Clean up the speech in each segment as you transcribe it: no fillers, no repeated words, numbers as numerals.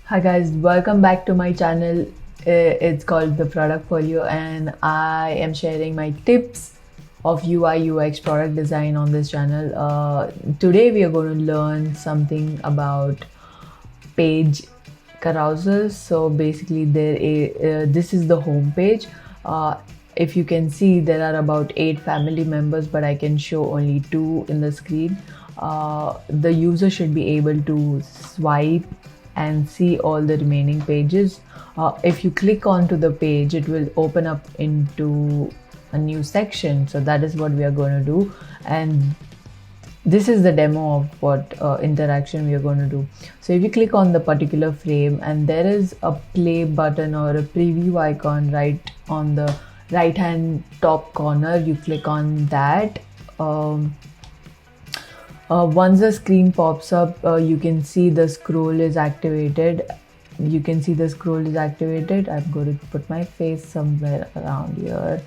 Hi guys, welcome back to my channel. It's called The Product Folio, and I am sharing my tips of UI UX product design on this channel. Today we are going to learn something about page carousel. So basically, this is the home page. If you can see, there are about 8 family members, but I can show only 2 in the screen. The user should be able to swipe and see all the remaining pages. If you click onto the page, it will open up into a new section. So that is what we are going to do. And this is the demo of what interaction we are going to do. So if you click on the particular frame and there is a play button or a preview icon right on the right hand top corner, you click on that. Once the screen pops up, you can see the scroll is activated. I'm going to put my face somewhere around here.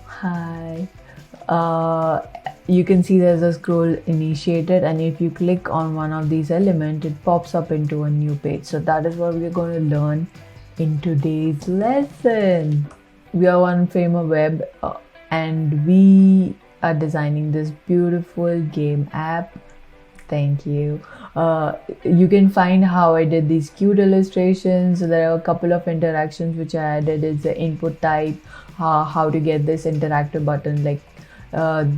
Hi. You can see there's a scroll initiated, and if you click on one of these elements, it pops up into a new page. So that is what we're going to learn in today's lesson. We are on Framer Web, and we are designing this beautiful game app. Thank you. You can find how I did these cute illustrations. So there are a couple of interactions which I added. Is the input type, how to get this interactive button, like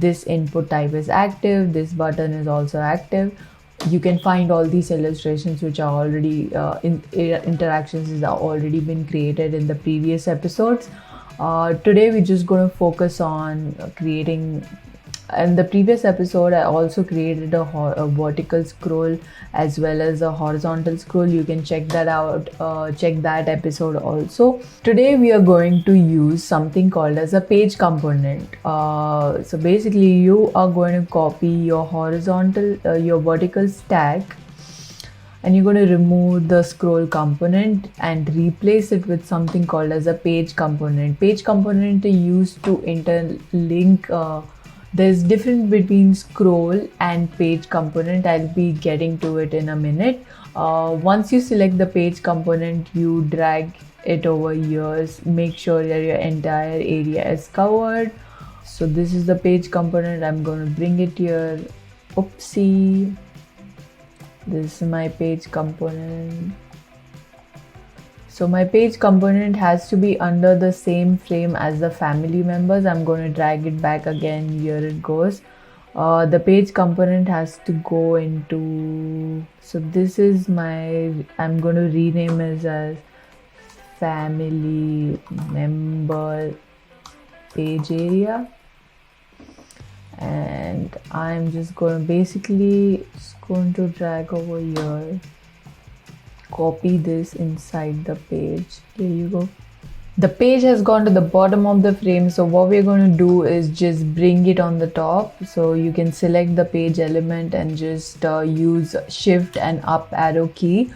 this input type is active, this button is also active. You can find all these illustrations which are already interactions is already been created in the previous episodes. Today we're just going to focus on creating. In the previous episode, I also created a vertical scroll as well as a horizontal scroll. You can check that out, check that episode also. Today we are going to use something called as a page component. So basically you are going to copy your your vertical stack, and you're going to remove the scroll component and replace it with something called as a page component. Page component is used to interlink. There's difference between scroll and page component. I'll be getting to it in a minute. Once you select the page component, you drag it over here. Make sure that your entire area is covered. So this is the page component. I'm going to bring it here. Oopsie. This is my page component. So my page component has to be under the same frame as the family members. I'm going to drag it back again. Here it goes. The page component has to go into. So this is my. I'm going to rename it as family member page area. And I'm just going to drag over here. Copy this inside the page. Here you go. The page has gone to the bottom of the frame, so what we're going to do is just bring it on the top. So you can select the page element and just use shift and up arrow key.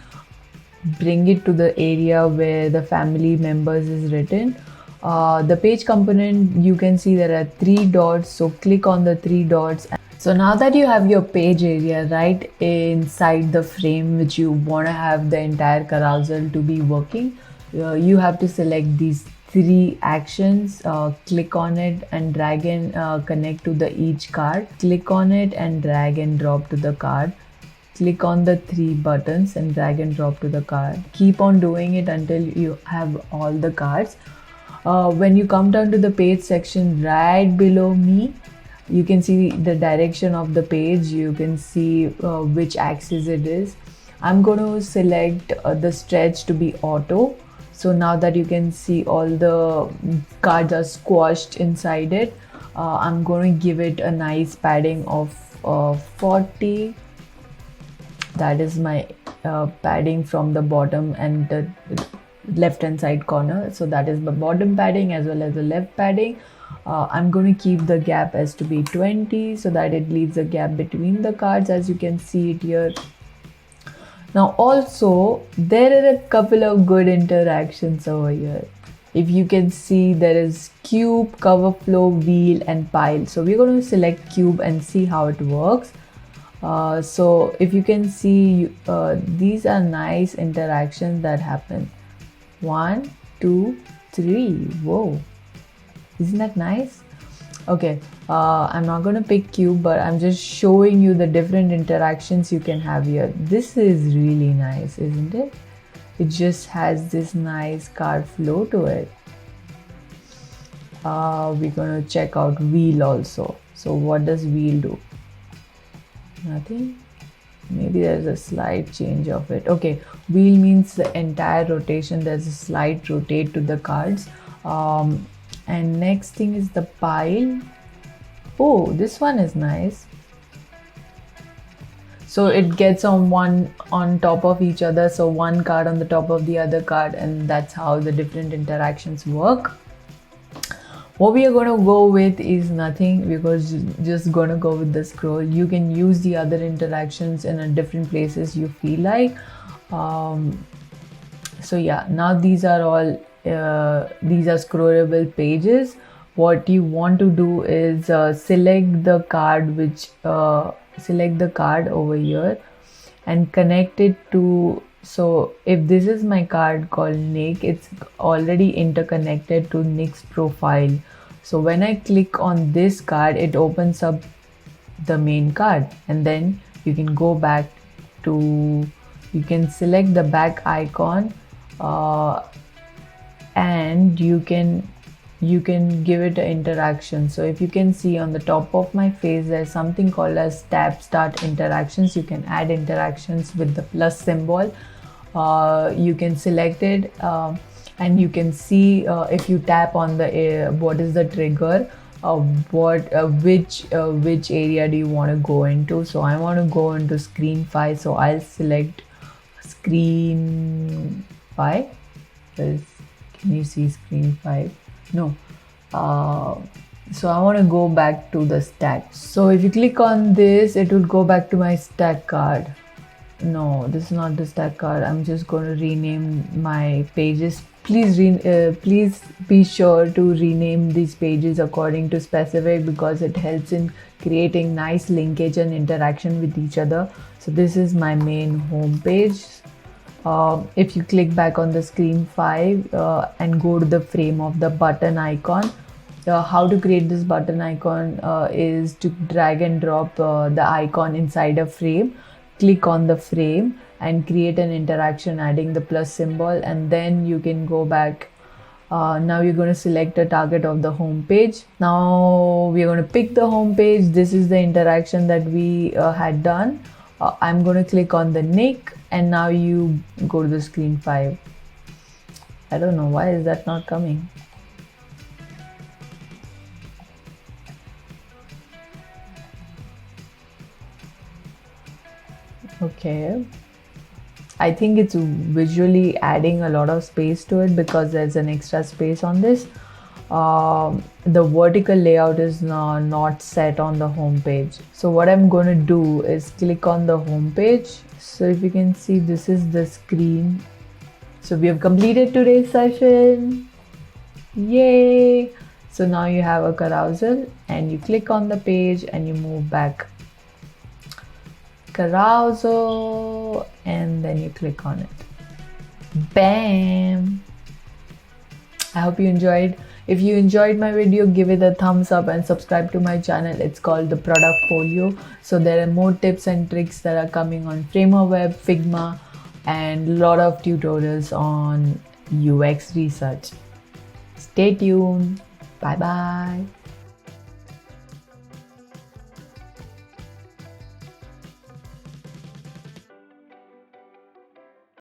Bring it to the area where the family members is written. The page component, you can see there are 3 dots, so click on the 3 dots. So now that you have your page area right inside the frame which you want to have the entire carousel to be working, you have to select these 3 actions. Click on it and drag and connect to each card. Click on it and drag and drop to the card. Click on the 3 buttons and drag and drop to the card. Keep on doing it until you have all the cards. When you come down to the page section right below me, you can see the direction of the page. You can see which axis it is. I'm going to select the stretch to be auto. So now that you can see all the cards are squashed inside it, I'm going to give it a nice padding of 40. That is my padding from the bottom and the left hand side corner. So that is the bottom padding as well as the left padding. I'm going to keep the gap as to be 20 so that it leaves a gap between the cards, as you can see it here. Now also there are a couple of good interactions over here. If you can see, there is cube, cover flow, wheel and pile. So we're going to select cube and see how it works. So if you can see, these are nice interactions that happen. 1, 2, 3. Whoa, isn't that nice? Okay, I'm not gonna pick cube, but I'm just showing you the different interactions you can have here. This is really nice, isn't it? It just has this nice card flow to it. We're gonna check out wheel also. So what does wheel do? Nothing. Maybe there's a slight change of it. Okay, wheel means the entire rotation. There's a slight rotate to the cards. And next thing is the pile. Oh, this one is nice. So it gets on top of each other. So one card on the top of the other card, and that's how the different interactions work. What we are going to go with is nothing. We're just going to go with the scroll. You can use the other interactions in a different places you feel like. So yeah, now these are all these are scrollable pages. What you want to do is select the card select the card over here and connect it to. So if this is my card called Nick, it's already interconnected to Nick's profile. So when I click on this card, it opens up the main card, and then you can go back to, you can select the back icon, and you can give it an interaction. So if you can see on the top of my face, there's something called as tab start interactions. You can add interactions with the plus symbol. You can select it, and you can see if you tap on the what is the trigger, which area do you want to go into. So I want to go into screen 5, so I'll select screen 5. Can you see screen 5? No. So I want to go back to the stack. So if you click on this, it will go back to my stack card. No, this is not the stack card. I'm just going to rename my pages. Please be sure to rename these pages according to specific, because it helps in creating nice linkage and interaction with each other. So this is my main home page. If you click back on the screen 5 and go to the frame of the button icon, how to create this button icon is to drag and drop the icon inside a frame. Click on the frame and create an interaction adding the plus symbol, and then you can go back. Now you're going to select a target of the home page. Now we're going to pick the home page. This is the interaction that we had done. I'm going to click on the Nick, and now you go to the screen 5. I don't know why is that not coming. Okay, I think it's visually adding a lot of space to it because there's an extra space on this. The vertical layout is not set on the home page. So what I'm going to do is click on the home page. So if you can see, this is the screen. So we have completed today's session. Yay! So now you have a carousel, and you click on the page and you move back. Carousel, and then you click on it. Bam! I hope you enjoyed. If you enjoyed my video, give it a thumbs up and subscribe to my channel. It's called the Product Folio. So there are more tips and tricks that are coming on Framer Web, Figma, and a lot of tutorials on UX research. Stay tuned. Bye bye.